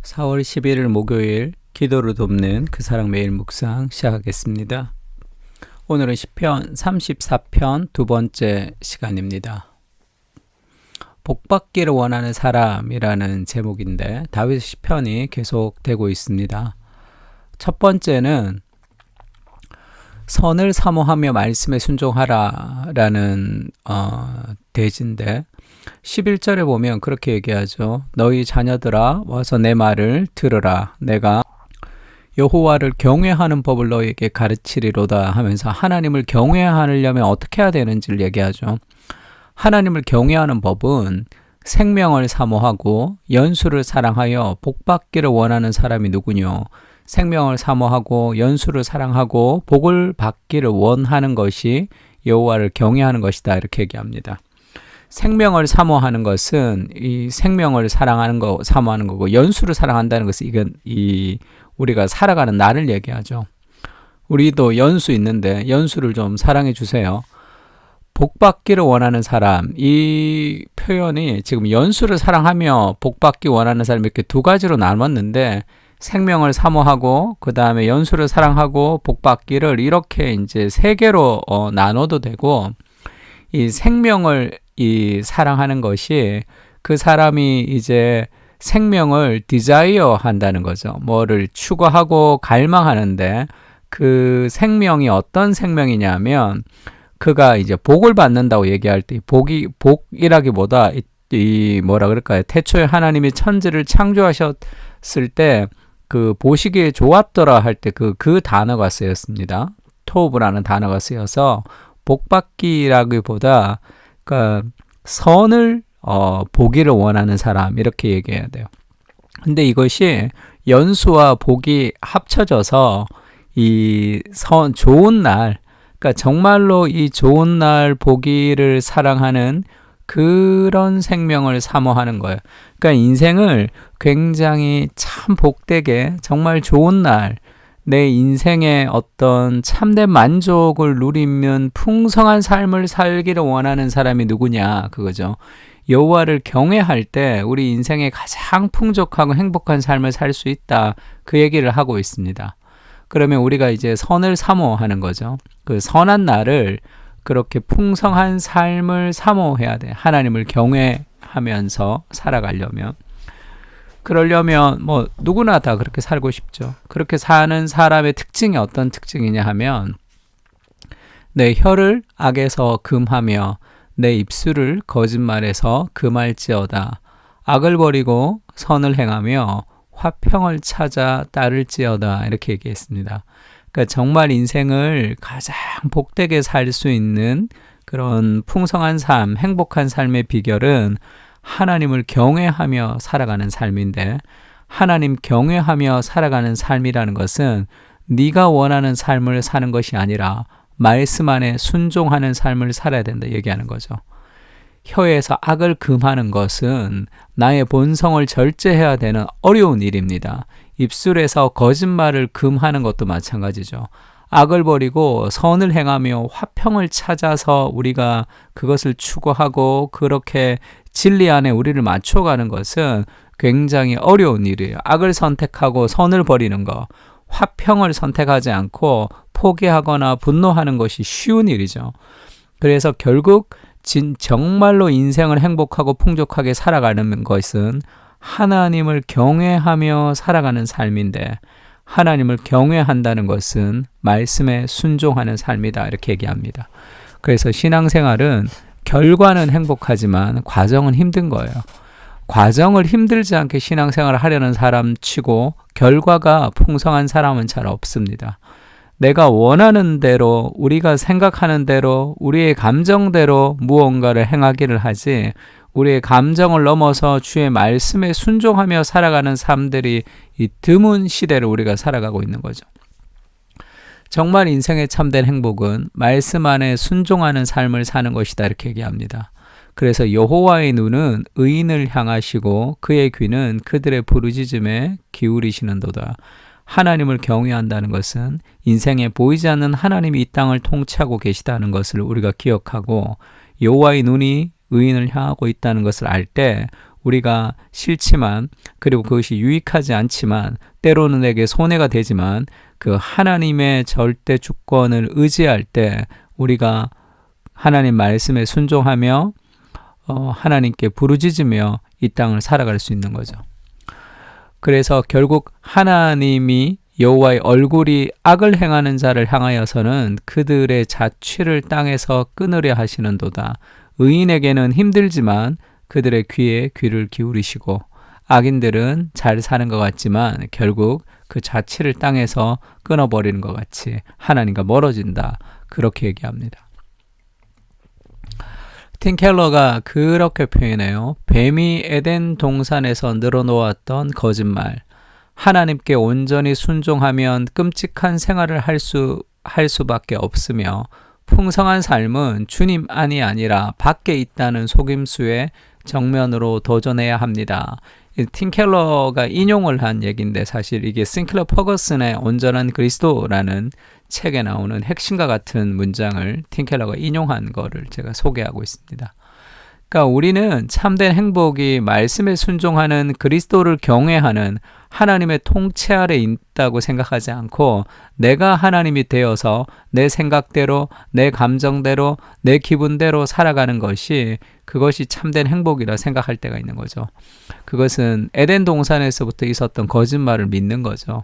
4월 11일 목요일 기도를 돕는 그 사랑 매일 묵상 시작하겠습니다. 오늘은 시편 34편 두 번째 시간입니다. 복받기를 원하는 사람이라는 제목인데 다윗 시편이 계속되고 있습니다. 첫 번째는 선을 사모하며 말씀에 순종하라 라는 대지인데 11절에 보면 그렇게 얘기하죠. 너희 자녀들아 와서 내 말을 들으라. 내가 여호와를 경외하는 법을 너희에게 가르치리로다 하면서 하나님을 경외하려면 어떻게 해야 되는지를 얘기하죠. 하나님을 경외하는 법은 생명을 사모하고 연수를 사랑하여 복받기를 원하는 사람이 누구뇨? 생명을 사모하고 연수를 사랑하고 복을 받기를 원하는 것이 여호와를 경외하는 것이다 이렇게 얘기합니다. 생명을 사모하는 것은 이 생명을 사랑하는 거 사모하는 거고 연수를 사랑한다는 것은 이건 우리가 살아가는 날을 얘기하죠. 우리도 연수 있는데 연수를 좀 사랑해 주세요. 복받기를 원하는 사람, 이 표현이 지금 연수를 사랑하며 복받기 원하는 사람 이렇게 두 가지로 나눴는데 생명을 사모하고 그 다음에 연수를 사랑하고 복받기를 이렇게 이제 세 개로 나눠도 되고 이 생명을 사랑하는 것이 그 사람이 이제 생명을 디자이어 한다는 거죠. 뭐를 추구하고 갈망하는데 그 생명이 어떤 생명이냐면 그가 이제 복을 받는다고 얘기할 때 복이라기보다 이 뭐라 그럴까요? 태초에 하나님이 천지를 창조하셨을 때 그 보시기에 좋았더라 할 때 그 단어가 쓰였습니다. 토브라는 단어가 쓰여서 복받기라기보다 그러니까 선을 보기를 원하는 사람 이렇게 얘기해야 돼요. 근데 이것이 연수와 복이 합쳐져서 이 좋은 날, 그러니까 정말로 이 좋은 날 보기를 사랑하는 그런 생명을 사모하는 거예요. 그러니까 인생을 굉장히 참 복되게 정말 좋은 날, 내 인생의 어떤 참된 만족을 누리면 풍성한 삶을 살기를 원하는 사람이 누구냐 그거죠. 여호와를 경외할 때 우리 인생에 가장 풍족하고 행복한 삶을 살 수 있다 그 얘기를 하고 있습니다. 그러면 우리가 이제 선을 사모하는 거죠. 그 선한 날을 그렇게 풍성한 삶을 사모해야 돼. 하나님을 경외하면서 살아가려면. 그러려면 뭐 누구나 다 그렇게 살고 싶죠. 그렇게 사는 사람의 특징이 어떤 특징이냐 하면 내 혀를 악에서 금하며 내 입술을 거짓말에서 금할지어다. 악을 버리고 선을 행하며 화평을 찾아 따를지어다 이렇게 얘기했습니다. 그러니까 정말 인생을 가장 복되게 살 수 있는 그런 풍성한 삶, 행복한 삶의 비결은 하나님을 경외하며 살아가는 삶인데 하나님 경외하며 살아가는 삶이라는 것은 네가 원하는 삶을 사는 것이 아니라 말씀 안에 순종하는 삶을 살아야 된다 얘기하는 거죠. 혀에서 악을 금하는 것은 나의 본성을 절제해야 되는 어려운 일입니다. 입술에서 거짓말을 금하는 것도 마찬가지죠. 악을 버리고 선을 행하며 화평을 찾아서 우리가 그것을 추구하고 그렇게 진리 안에 우리를 맞춰가는 것은 굉장히 어려운 일이에요. 악을 선택하고 선을 버리는 것, 화평을 선택하지 않고 포기하거나 분노하는 것이 쉬운 일이죠. 그래서 결국 정말로 인생을 행복하고 풍족하게 살아가는 것은 하나님을 경외하며 살아가는 삶인데 하나님을 경외한다는 것은 말씀에 순종하는 삶이다 이렇게 얘기합니다. 그래서 신앙생활은 결과는 행복하지만 과정은 힘든 거예요. 과정을 힘들지 않게 신앙생활을 하려는 사람 치고 결과가 풍성한 사람은 잘 없습니다. 내가 원하는 대로 우리가 생각하는 대로 우리의 감정대로 무언가를 행하기를 하지 우리의 감정을 넘어서 주의 말씀에 순종하며 살아가는 삶들이 이 드문 시대를 우리가 살아가고 있는 거죠. 정말 인생의 참된 행복은 말씀 안에 순종하는 삶을 사는 것이다 이렇게 얘기합니다. 그래서 여호와의 눈은 의인을 향하시고 그의 귀는 그들의 부르짖음에 기울이시는도다. 하나님을 경외한다는 것은 인생에 보이지 않는 하나님이 이 땅을 통치하고 계시다는 것을 우리가 기억하고 여호와의 눈이 의인을 향하고 있다는 것을 알 때 우리가 싫지만, 그리고 그것이 유익하지 않지만, 때로는 내게 손해가 되지만 그 하나님의 절대 주권을 의지할 때 우리가 하나님 말씀에 순종하며 하나님께 부르짖으며 이 땅을 살아갈 수 있는 거죠. 그래서 결국 하나님이 여호와의 얼굴이 악을 행하는 자를 향하여서는 그들의 자취를 땅에서 끊으려 하시는도다. 의인에게는 힘들지만 그들의 귀에 귀를 기울이시고, 악인들은 잘 사는 것 같지만 결국 그 자취를 땅에서 끊어버리는 것 같이 하나님과 멀어진다. 그렇게 얘기합니다. 팀 켈러가 그렇게 표현해요. 뱀이 에덴 동산에서 늘어놓았던 거짓말. 하나님께 온전히 순종하면 끔찍한 생활을 할 수밖에 없으며, 풍성한 삶은 주님 안이 아니라 밖에 있다는 속임수에 정면으로 도전해야 합니다. 팀 켈러가 인용을 한 얘기인데, 사실 이게 싱클러 퍼거슨의 온전한 그리스도라는 책에 나오는 핵심과 같은 문장을 팀 켈러가 인용한 거를 제가 소개하고 있습니다. 그러니까 우리는 참된 행복이 말씀에 순종하는 그리스도를 경외하는 하나님의 통치 아래 있다고 생각하지 않고, 내가 하나님이 되어서 내 생각대로, 내 감정대로, 내 기분대로 살아가는 것이, 그것이 참된 행복이라 생각할 때가 있는 거죠. 그것은 에덴 동산에서부터 있었던 거짓말을 믿는 거죠.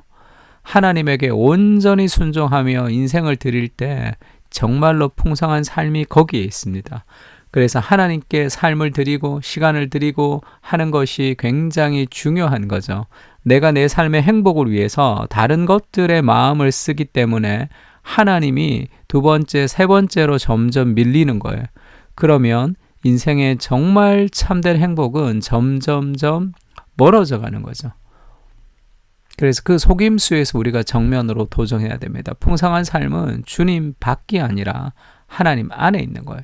하나님에게 온전히 순종하며 인생을 드릴 때 정말로 풍성한 삶이 거기에 있습니다. 그래서 하나님께 삶을 드리고 시간을 드리고 하는 것이 굉장히 중요한 거죠. 내가 내 삶의 행복을 위해서 다른 것들의 마음을 쓰기 때문에 하나님이 두 번째, 세 번째로 점점 밀리는 거예요. 그러면 인생의 정말 참된 행복은 점점점 멀어져 가는 거죠. 그래서 그 속임수에서 우리가 정면으로 도전해야 됩니다. 풍성한 삶은 주님 밖이 아니라 하나님 안에 있는 거예요.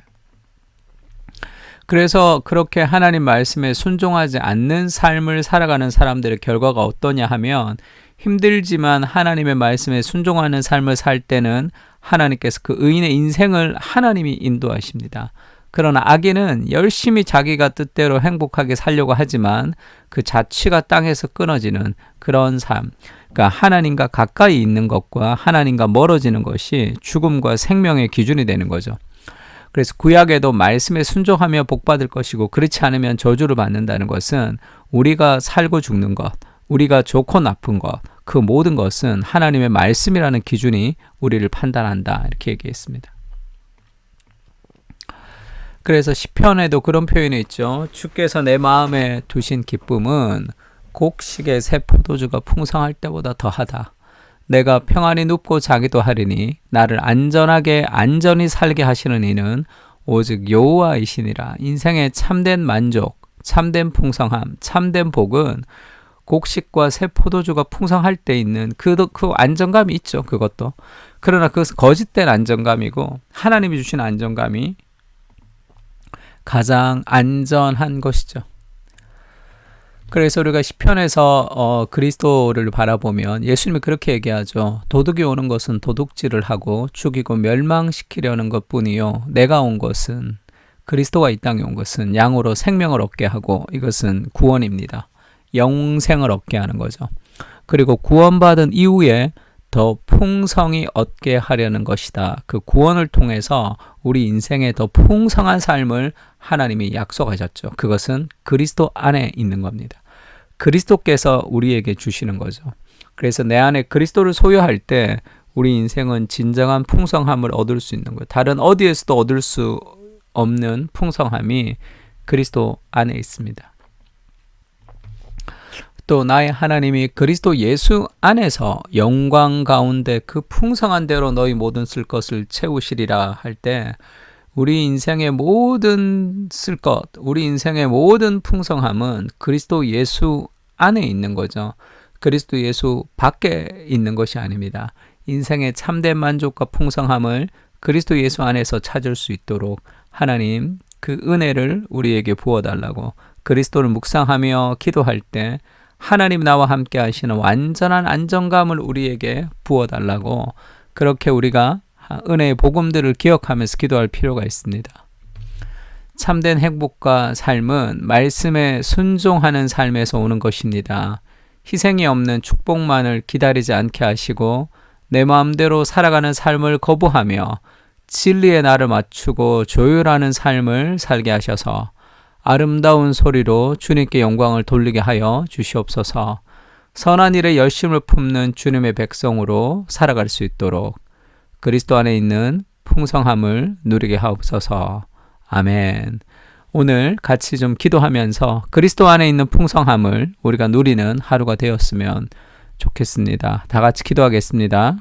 그래서 그렇게 하나님 말씀에 순종하지 않는 삶을 살아가는 사람들의 결과가 어떠냐 하면, 힘들지만 하나님의 말씀에 순종하는 삶을 살 때는 하나님께서 그 의인의 인생을 하나님이 인도하십니다. 그러나 악인은 열심히 자기가 뜻대로 행복하게 살려고 하지만 그 자취가 땅에서 끊어지는 그런 삶, 그러니까 하나님과 가까이 있는 것과 하나님과 멀어지는 것이 죽음과 생명의 기준이 되는 거죠. 그래서 구약에도 말씀에 순종하며 복받을 것이고, 그렇지 않으면 저주를 받는다는 것은 우리가 살고 죽는 것, 우리가 좋고 나쁜 것, 그 모든 것은 하나님의 말씀이라는 기준이 우리를 판단한다, 이렇게 얘기했습니다. 그래서 시편에도 그런 표현이 있죠. 주께서 내 마음에 두신 기쁨은 곡식의 새 포도주가 풍성할 때보다 더하다. 내가 평안히 눕고 자기도 하리니 나를 안전히 살게 하시는 이는 오직 여호와이시니라. 인생의 참된 만족, 참된 풍성함, 참된 복은 곡식과 새 포도주가 풍성할 때 있는 그 안정감이 있죠. 그것도. 그러나 그것은 거짓된 안정감이고, 하나님이 주신 안정감이 가장 안전한 것이죠. 그래서 우리가 시편에서 그리스도를 바라보면 예수님이 그렇게 얘기하죠. 도둑이 오는 것은 도둑질을 하고 죽이고 멸망시키려는 것뿐이요, 내가 온 것은, 그리스도가 이 땅에 온 것은 양으로 생명을 얻게 하고, 이것은 구원입니다. 영생을 얻게 하는 거죠. 그리고 구원받은 이후에 더 풍성히 얻게 하려는 것이다. 그 구원을 통해서 우리 인생에 더 풍성한 삶을 하나님이 약속하셨죠. 그것은 그리스도 안에 있는 겁니다. 그리스도께서 우리에게 주시는 거죠. 그래서 내 안에 그리스도를 소유할 때 우리 인생은 진정한 풍성함을 얻을 수 있는 거예요. 다른 어디에서도 얻을 수 없는 풍성함이 그리스도 안에 있습니다. 또 나의 하나님이 그리스도 예수 안에서 영광 가운데 그 풍성한 대로 너희 모든 쓸 것을 채우시리라 할 때, 우리 인생의 모든 쓸 것, 우리 인생의 모든 풍성함은 그리스도 예수 안에 있는 거죠. 그리스도 예수 밖에 있는 것이 아닙니다. 인생의 참된 만족과 풍성함을 그리스도 예수 안에서 찾을 수 있도록 하나님 그 은혜를 우리에게 부어달라고, 그리스도를 묵상하며 기도할 때 하나님 나와 함께 하시는 완전한 안정감을 우리에게 부어달라고, 그렇게 우리가 은혜의 복음들을 기억하면서 기도할 필요가 있습니다. 참된 행복과 삶은 말씀에 순종하는 삶에서 오는 것입니다. 희생이 없는 축복만을 기다리지 않게 하시고 내 마음대로 살아가는 삶을 거부하며 진리의 날을 맞추고 조율하는 삶을 살게 하셔서 아름다운 소리로 주님께 영광을 돌리게 하여 주시옵소서. 선한 일에 열심을 품는 주님의 백성으로 살아갈 수 있도록 그리스도 안에 있는 풍성함을 누리게 하옵소서. 아멘. 오늘 같이 좀 기도하면서 그리스도 안에 있는 풍성함을 우리가 누리는 하루가 되었으면 좋겠습니다. 다 같이 기도하겠습니다.